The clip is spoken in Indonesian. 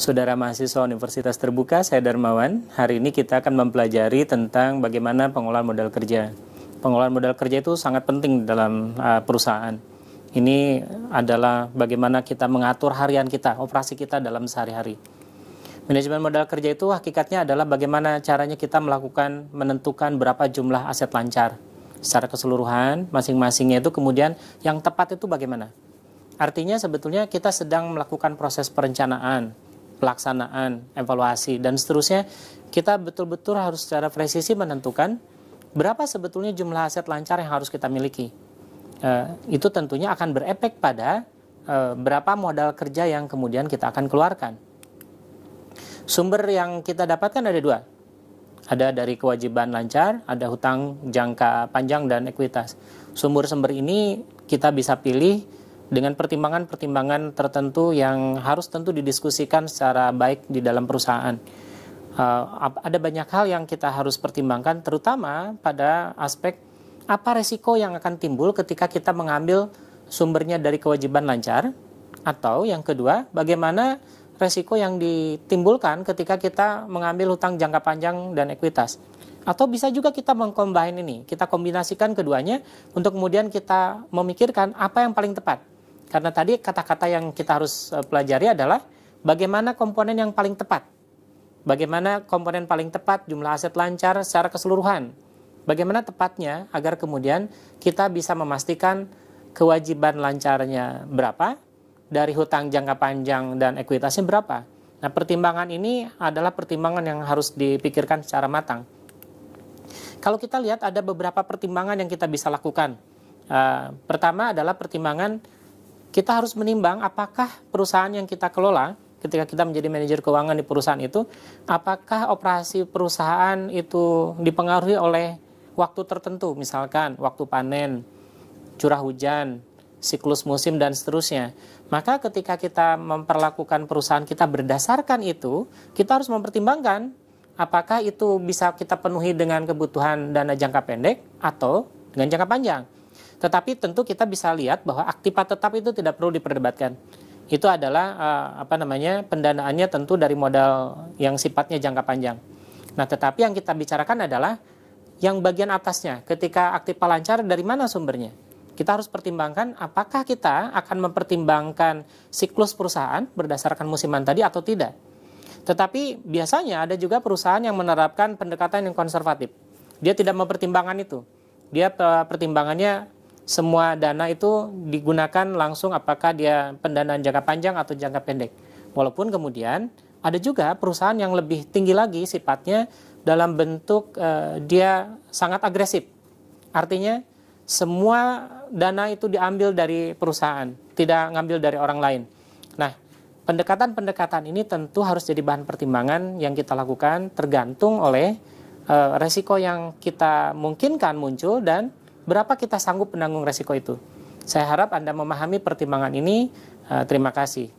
Saudara mahasiswa Universitas Terbuka, saya Darmawan. Hari ini kita akan mempelajari tentang bagaimana pengolahan modal kerja. Pengolahan modal kerja itu sangat penting dalam perusahaan. Ini adalah bagaimana kita mengatur harian kita, operasi kita dalam sehari-hari. Manajemen modal kerja itu hakikatnya adalah bagaimana caranya kita menentukan berapa jumlah aset lancar. Secara keseluruhan, masing-masingnya itu kemudian yang tepat itu bagaimana. Artinya sebetulnya kita sedang melakukan proses perencanaan, pelaksanaan, evaluasi, dan seterusnya. Kita betul-betul harus secara presisi menentukan berapa sebetulnya jumlah aset lancar yang harus kita miliki. Itu tentunya akan berefek pada berapa modal kerja yang kemudian kita akan keluarkan. Sumber yang kita dapatkan ada dua. Ada dari kewajiban lancar, ada hutang jangka panjang dan ekuitas. Sumber-sumber ini kita bisa pilih dengan pertimbangan-pertimbangan tertentu yang harus tentu didiskusikan secara baik di dalam perusahaan. Ada banyak hal yang kita harus pertimbangkan, terutama pada aspek apa resiko yang akan timbul ketika kita mengambil sumbernya dari kewajiban lancar, atau yang kedua, bagaimana resiko yang ditimbulkan ketika kita mengambil hutang jangka panjang dan ekuitas. Atau bisa juga kita mengcombine ini, kita kombinasikan keduanya untuk kemudian kita memikirkan apa yang paling tepat. Karena tadi kata-kata yang kita harus pelajari adalah bagaimana komponen yang paling tepat. Bagaimana komponen paling tepat jumlah aset lancar secara keseluruhan. Bagaimana tepatnya agar kemudian kita bisa memastikan kewajiban lancarnya berapa, dari hutang jangka panjang dan ekuitasnya berapa. Nah, pertimbangan ini adalah pertimbangan yang harus dipikirkan secara matang. Kalau kita lihat ada beberapa pertimbangan yang kita bisa lakukan. Pertama adalah pertimbangan kita harus menimbang apakah perusahaan yang kita kelola ketika kita menjadi manajer keuangan di perusahaan itu, apakah operasi perusahaan itu dipengaruhi oleh waktu tertentu, misalkan waktu panen, curah hujan, siklus musim, dan seterusnya. Maka ketika kita memperlakukan perusahaan kita berdasarkan itu, kita harus mempertimbangkan apakah itu bisa kita penuhi dengan kebutuhan dana jangka pendek atau dengan jangka panjang. Tetapi tentu kita bisa lihat bahwa aktiva tetap itu tidak perlu diperdebatkan. Itu adalah pendanaannya tentu dari modal yang sifatnya jangka panjang. Nah, tetapi yang kita bicarakan adalah yang bagian atasnya. Ketika aktiva lancar, dari mana sumbernya? Kita harus pertimbangkan apakah kita akan mempertimbangkan siklus perusahaan berdasarkan musiman tadi atau tidak. Tetapi biasanya ada juga perusahaan yang menerapkan pendekatan yang konservatif. Dia tidak mempertimbangkan itu. Dia pertimbangannya semua dana itu digunakan langsung apakah dia pendanaan jangka panjang atau jangka pendek. Walaupun kemudian ada juga perusahaan yang lebih tinggi lagi sifatnya dalam bentuk dia sangat agresif. Artinya semua dana itu diambil dari perusahaan, tidak ngambil dari orang lain. Nah, pendekatan-pendekatan ini tentu harus jadi bahan pertimbangan yang kita lakukan tergantung oleh resiko yang kita mungkinkan muncul dan berapa kita sanggup menanggung resiko itu. Saya harap Anda memahami pertimbangan ini. Terima kasih.